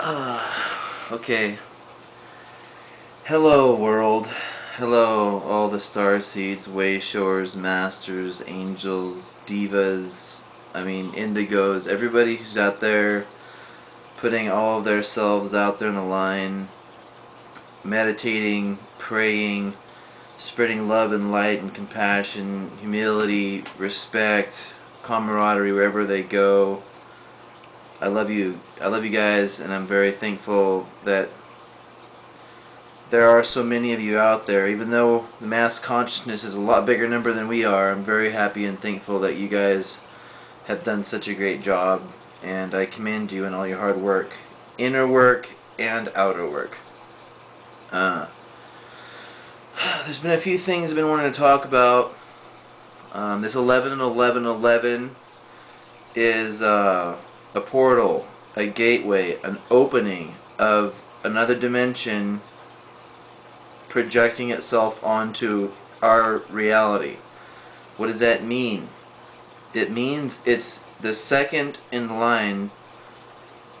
Okay. Hello, world. Hello, all the star seeds, wayshores, masters, angels, divas, indigos, everybody who's out there putting all of their selves out there on the line, meditating, praying, spreading love and light and compassion, humility, respect, camaraderie wherever they go. I love you. I love you guys, and I'm very thankful that there are so many of you out there. Even though the mass consciousness is a lot bigger number than we are, I'm very happy and thankful that you guys have done such a great job, and I commend you and all your hard work, inner work and outer work. There's been a few things I've been wanting to talk about. This 11 and 11 11 is a portal, a gateway, an opening of another dimension projecting itself onto our reality. What does that mean? It means it's the second in line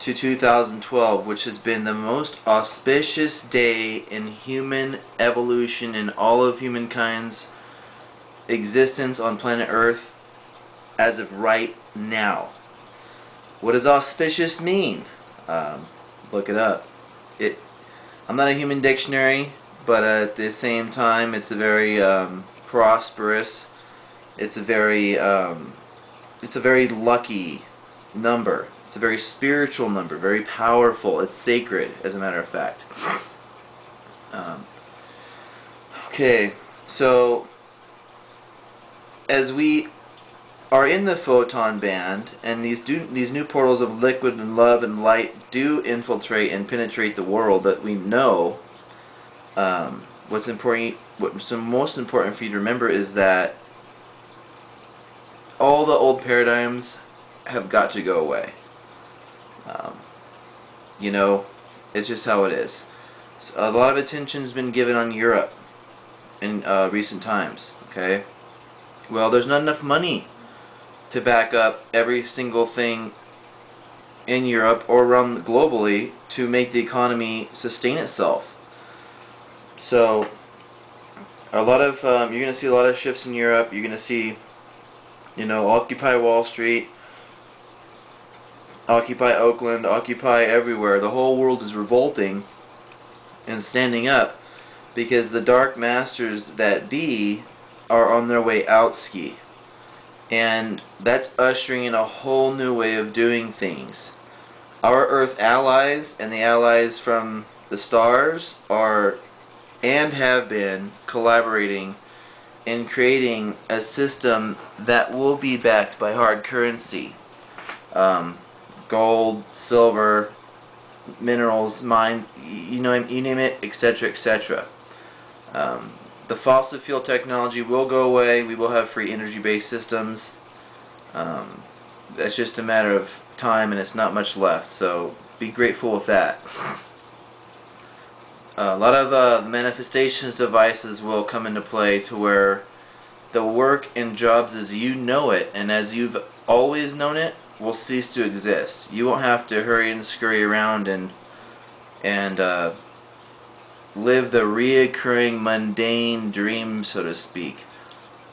to 2012, which has been the most auspicious day in human evolution, in all of humankind's existence on planet Earth as of right now. What does auspicious mean? Look it up. I'm not a human dictionary, but at the same time, it's a very prosperous. It's a very lucky number. It's a very spiritual number, very powerful. It's sacred, as a matter of fact. Okay, so as we are in the photon band, and these new portals of liquid and love and light do infiltrate and penetrate the world that we know. What's most important for you to remember is that all the old paradigms have got to go away. It's just how it is. So a lot of attention has been given on Europe in recent times. Okay, well, there's not enough money to back up every single thing in Europe or around globally to make the economy sustain itself. So a lot of you're going to see a lot of shifts in Europe. You're going to see, Occupy Wall Street, Occupy Oakland, Occupy everywhere. The whole world is revolting and standing up because the dark masters that be are on their way out ski. And that's ushering in a whole new way of doing things. Our Earth allies and the allies from the stars are and have been collaborating in creating a system that will be backed by hard currency. Gold, silver, minerals, mine, you name it, etc., etc. The fossil fuel technology will go away. We will have free energy-based systems. That's just a matter of time, and it's not much left, so be grateful with that. A lot of the manifestations devices will come into play to where the work and jobs as you know it and as you've always known it will cease to exist. You won't have to hurry and scurry around and live the reoccurring mundane dream, so to speak.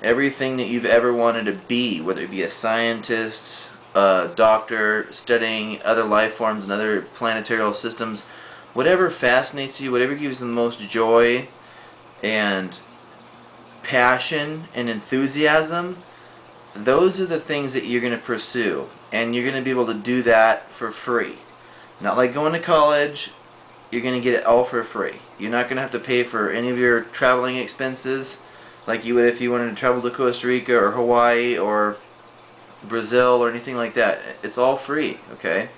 Everything that you've ever wanted to be, whether it be a scientist, a doctor, studying other life forms and other planetary systems, whatever fascinates you, whatever gives the most joy and passion and enthusiasm, those are the things that you're going to pursue. And you're going to be able to do that for free. Not like going to college. You're going to get it all for free. You're not going to have to pay for any of your traveling expenses like you would if you wanted to travel to Costa Rica or Hawaii or Brazil or anything like that. It's all free, okay?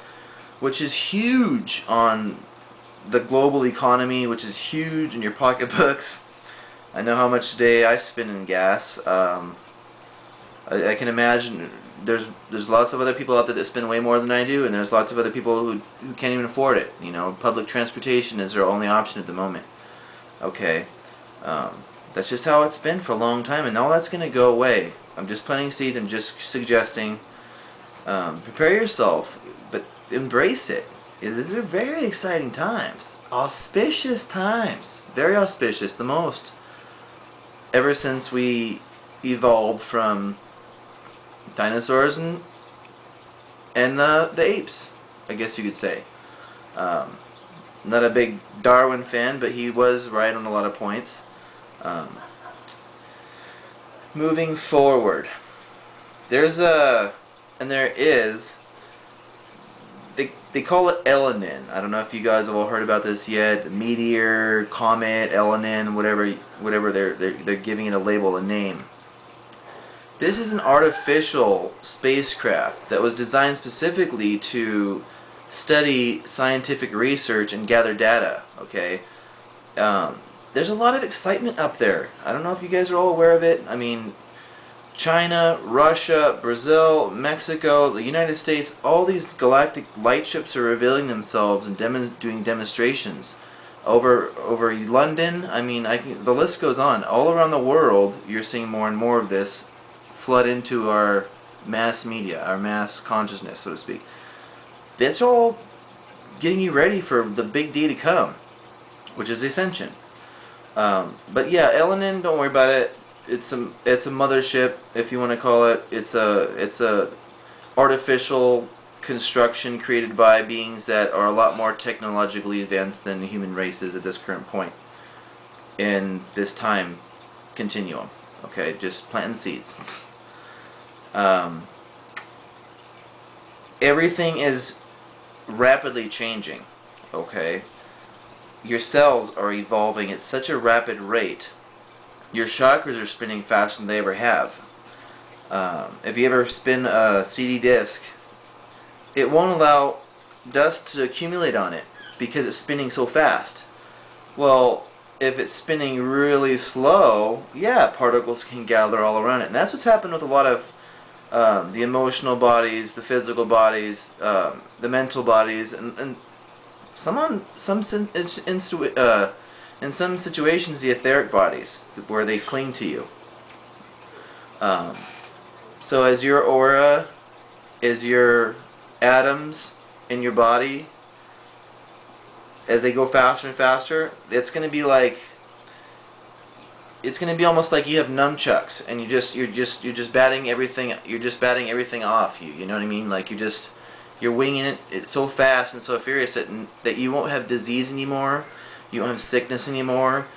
Which is huge on the global economy, which is huge in your pocketbooks. I know how much a day I spend in gas. I can imagine there's lots of other people out there that spend way more than I do, and there's lots of other people who can't even afford it. Public transportation is their only option at the moment. Okay, that's just how it's been for a long time, and all that's going to go away. I'm just planting seeds. I'm just suggesting prepare yourself, but embrace it. these are very exciting times. Auspicious times. Very auspicious. The most. Ever since we evolved from dinosaurs and the apes, I guess you could say. Not a big Darwin fan, but he was right on a lot of points. Moving forward, there is, they call it Elinen. I don't know if you guys have all heard about this yet. Meteor, Comet, Elinen, whatever they're giving it a label, a name. This is an artificial spacecraft that was designed specifically to study scientific research and gather data. Okay, there's a lot of excitement up there. I don't know if you guys are all aware of it. I mean, China, Russia, Brazil, Mexico, the United States, all these galactic light ships are revealing themselves and doing demonstrations. Over London, I mean, the list goes on. All around the world, you're seeing more and more of this flood into our mass media, our mass consciousness, so to speak. That's all getting you ready for the big day to come, which is Ascension. But yeah, Elinen, don't worry about it. It's a mothership, if you want to call it. It's a artificial construction created by beings that are a lot more technologically advanced than the human race is at this current point in this time continuum. Okay, just planting seeds. Everything is rapidly changing. Okay, your cells are evolving at such a rapid rate. Your chakras are spinning faster than they ever have. If you ever spin a CD disc, it won't allow dust to accumulate on it because it's spinning so fast. Well, if it's spinning really slow, yeah, particles can gather all around it. And that's what's happened with a lot of the emotional bodies, the physical bodies, the mental bodies, and in some situations, the etheric bodies, where they cling to you. So as your aura, as your atoms in your body, as they go faster and faster, it's going to be almost like you have nunchucks and you're just batting everything off you. You know what I mean? Like you're winging it. It's so fast and so furious that you won't have disease anymore. You won't have sickness anymore.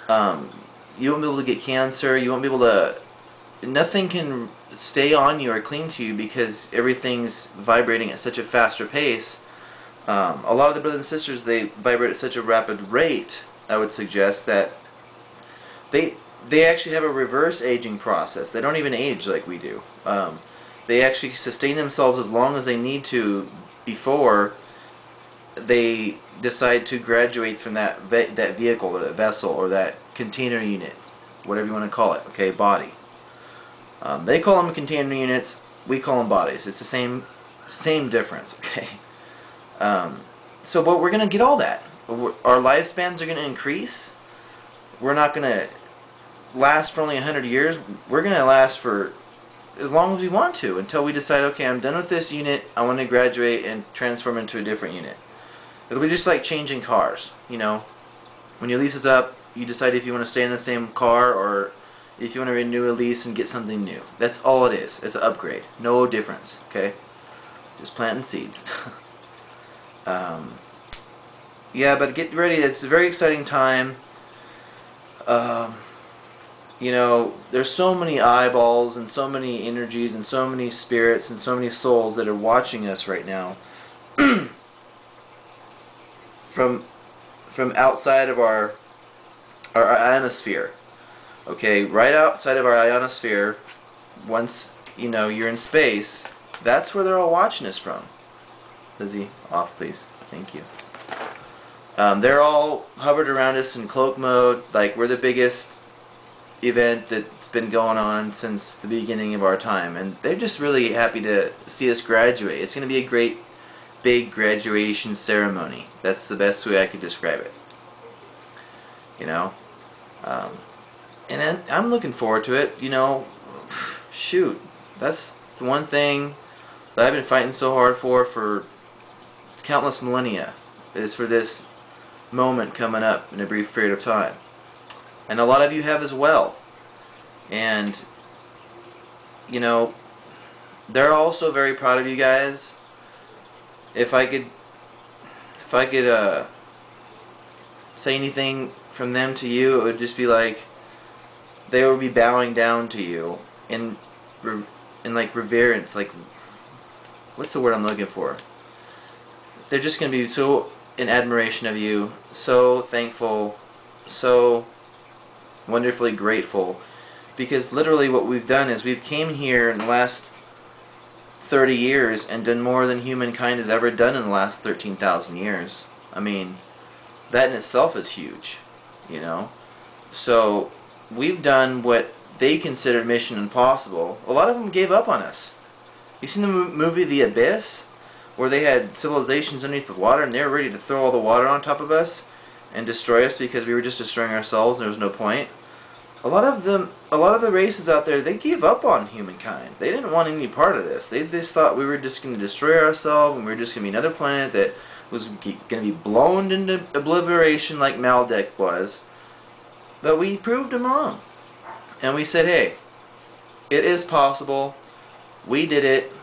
You won't be able to get cancer. You won't be able to. Nothing can stay on you or cling to you because everything's vibrating at such a faster pace. A lot of the brothers and sisters, they vibrate at such a rapid rate, I would suggest, that they actually have a reverse aging process. They don't even age like we do. They actually sustain themselves as long as they need to before they decide to graduate from that vehicle, or that vessel, or that container unit, whatever you want to call it, okay, body. They call them container units, we call them bodies. It's the same difference, okay? But we're going to get all that. Our lifespans are going to increase. We're not going to last for only 100 years. We're going to last for as long as we want to, until we decide, okay, I'm done with this unit, I want to graduate and transform into a different unit. It'll be just like changing cars, you know. When your lease is up, you decide if you want to stay in the same car or if you want to renew a lease and get something new. That's all it is. It's an upgrade. No difference, okay? Just planting seeds. Yeah, but get ready. It's a very exciting time. You know, there's so many eyeballs and so many energies and so many spirits and so many souls that are watching us right now. From outside of our ionosphere. Okay, right outside of our ionosphere, once you know you're in space, that's where they're all watching us from. Lizzie, off please. Thank you. They're all hovered around us in cloak mode, like we're the biggest event that's been going on since the beginning of our time, and they're just really happy to see us graduate. It's going to be a great big graduation ceremony. That's the best way I could describe it. You know, and then I'm looking forward to it. You know, shoot, that's the one thing that I've been fighting so hard for countless millennia. It is for this moment coming up in a brief period of time. And a lot of you have as well. And, you know, they're also very proud of you guys. If I could say anything from them to you, it would just be like they would be bowing down to you in like reverence, like, what's the word I'm looking for? They're just going to be so in admiration of you, so thankful, so wonderfully grateful, because literally what we've done is we've came here in the last 30 years and done more than humankind has ever done in the last 13,000 years. I mean, that in itself is huge, you know. So we've done what they considered mission impossible. A lot of them gave up on us. You seen the movie The Abyss, where they had civilizations underneath the water and they were ready to throw all the water on top of us and destroy us because we were just destroying ourselves and there was no point? A lot of the races out there, they gave up on humankind. They didn't want any part of this. They just thought we were just going to destroy ourselves and we were just going to be another planet that was going to be blown into obliteration like Maldek was. But we proved them wrong. And we said, hey, it is possible. We did it.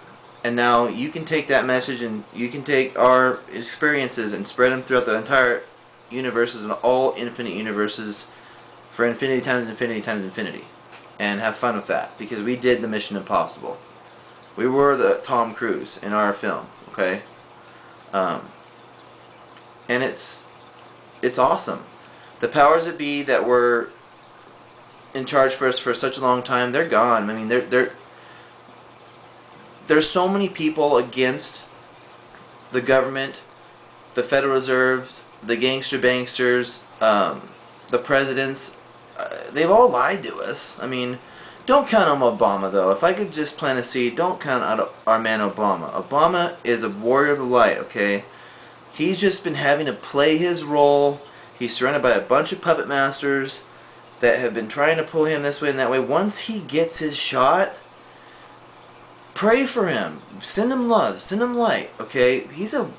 And now you can take that message and you can take our experiences and spread them throughout the entire universes and all infinite universes for infinity times infinity times infinity. And have fun with that. Because we did the Mission Impossible. We were the Tom Cruise in our film. Okay? And it's awesome. The powers that be that were in charge for us for such a long time, they're gone. I mean, there's so many people against the government, the Federal Reserves, the gangster banksters, the presidents. They've all lied to us. I mean, don't count on Obama, though. If I could just plant a seed, don't count on our man Obama. Obama is a warrior of the light, okay? He's just been having to play his role. He's surrounded by a bunch of puppet masters that have been trying to pull him this way and that way. Once he gets his shot, pray for him. Send him love. Send him light, okay? He's a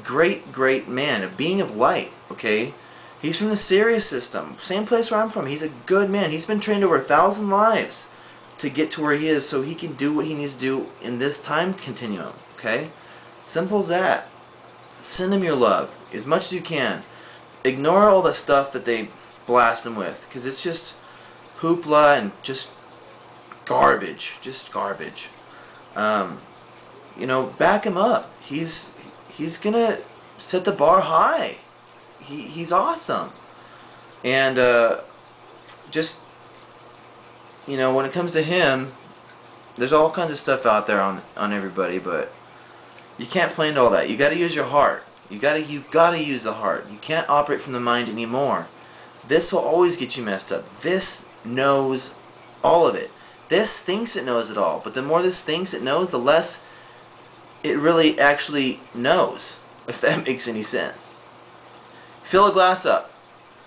great, great man, a being of light, okay? He's from the Sirius system, same place where I'm from. He's a good man. He's been trained over 1,000 lives to get to where he is so he can do what he needs to do in this time continuum, okay? Simple as that. Send him your love as much as you can. Ignore all the stuff that they blast him with, because it's just hoopla and just garbage. Just garbage. You know, back him up. He's gonna set the bar high. He's awesome. And just, you know, when it comes to him, there's all kinds of stuff out there on everybody, but you can't play into all that. You got to use your heart. You got to use the heart. You can't operate from the mind anymore. This will always get you messed up. This knows all of it. This thinks it knows it all, but the more this thinks it knows, the less it really actually knows, if that makes any sense. Fill a glass up.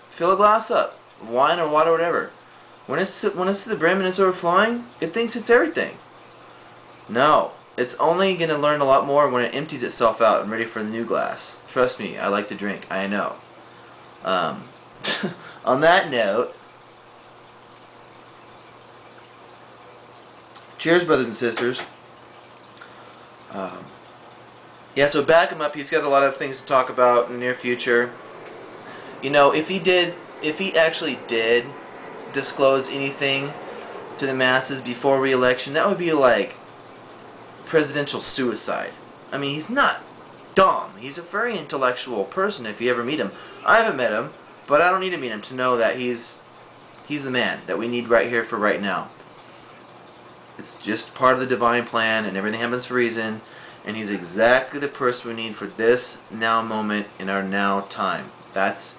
Fill a glass up. Wine or water or whatever. When it's to the brim and it's overflowing, it thinks it's everything. No. It's only going to learn a lot more when it empties itself out and ready for the new glass. Trust me, I like to drink. I know. On that note, cheers, brothers and sisters. Yeah, so back him up. He's got a lot of things to talk about in the near future. You know, if he actually did disclose anything to the masses before re-election, that would be like presidential suicide. I mean, he's not dumb. He's a very intellectual person if you ever meet him. I haven't met him, but I don't need to meet him to know that he's the man that we need right here for right now. It's just part of the divine plan, and everything happens for a reason, and he's exactly the person we need for this now moment in our now time. That's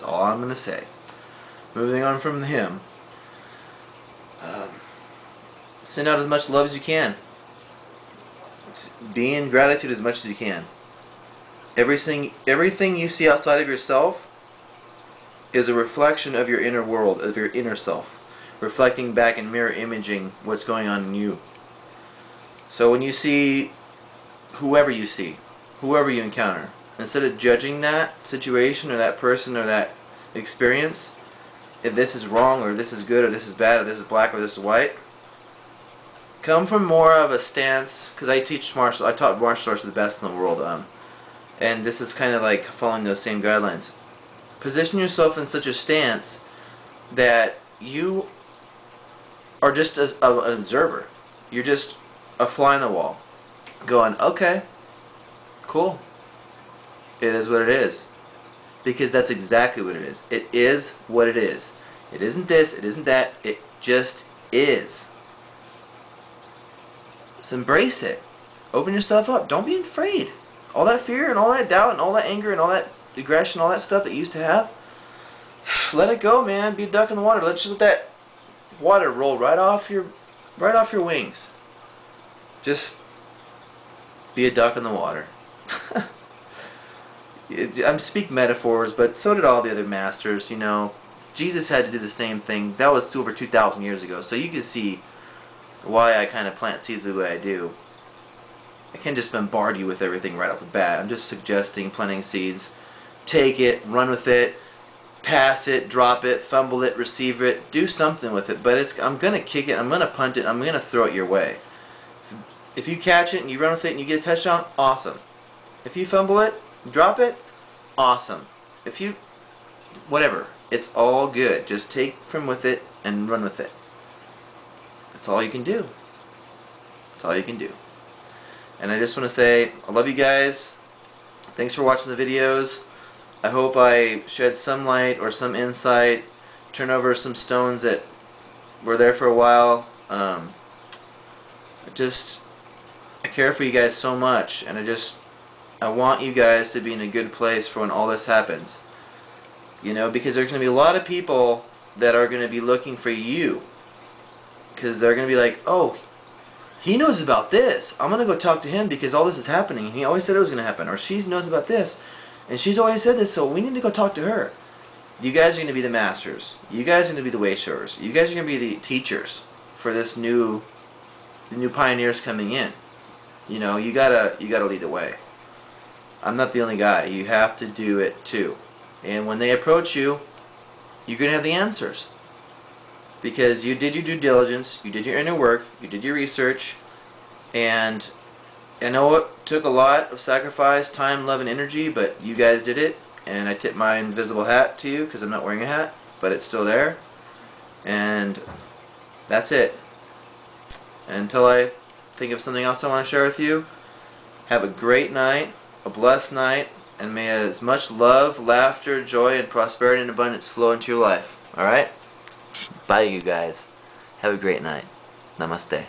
all I'm going to say. Moving on from him. Send out as much love as you can. Be in gratitude as much as you can. Everything you see outside of yourself is a reflection of your inner world, of your inner self, reflecting back and mirror imaging what's going on in you. So when you see whoever you see, whoever you encounter. Instead of judging that situation or that person or that experience, if this is wrong or this is good or this is bad or this is black or this is white, come from more of a stance, because I taught martial arts to the best in the world, and this is kind of like following those same guidelines. Position yourself in such a stance that you are just an observer. You're just a fly on the wall, going, okay, cool. It is what it is. Because that's exactly what it is. It is what it is. It isn't this, it isn't that, it just is. So embrace it. Open yourself up. Don't be afraid. All that fear and all that doubt and all that anger and all that aggression, all that stuff that you used to have, let it go, man. Be a duck in the water. Let's just let that water roll right off your wings. Just be a duck in the water. I'm speaking metaphors, but so did all the other masters, you know. Jesus had to do the same thing. That was over 2,000 years ago. So you can see why I kind of plant seeds the way I do. I can't just bombard you with everything right off the bat. I'm just suggesting planting seeds. Take it, run with it, pass it, drop it, fumble it, receive it, do something with it. But I'm going to kick it, I'm going to punt it, I'm going to throw it your way. If you catch it and you run with it and you get a touchdown, awesome. If you fumble it, drop it, awesome. If you, whatever, it's all good. Just take from with it and run with it. That's all you can do. That's all you can do. And I just want to say, I love you guys. Thanks for watching the videos. I hope I shed some light or some insight, turn over some stones that were there for a while. I care for you guys so much, and I want you guys to be in a good place for when all this happens. You know, because there's going to be a lot of people that are going to be looking for you. Because they're going to be like, oh, he knows about this. I'm going to go talk to him because all this is happening. He always said it was going to happen. Or she knows about this. And she's always said this, so we need to go talk to her. You guys are going to be the masters. You guys are going to be the way showers. You guys are going to be the teachers for the new pioneers coming in. You know, you gotta lead the way. I'm not the only guy. You have to do it too. And when they approach you, you're going to have the answers. Because you did your due diligence, you did your inner work, you did your research, and I know it took a lot of sacrifice, time, love, and energy, but you guys did it, and I tip my invisible hat to you because I'm not wearing a hat, but it's still there, and that's it. Until I think of something else I want to share with you, have a great night, a blessed night, and may as much love, laughter, joy, and prosperity and abundance flow into your life. Alright? Bye, you guys. Have a great night. Namaste.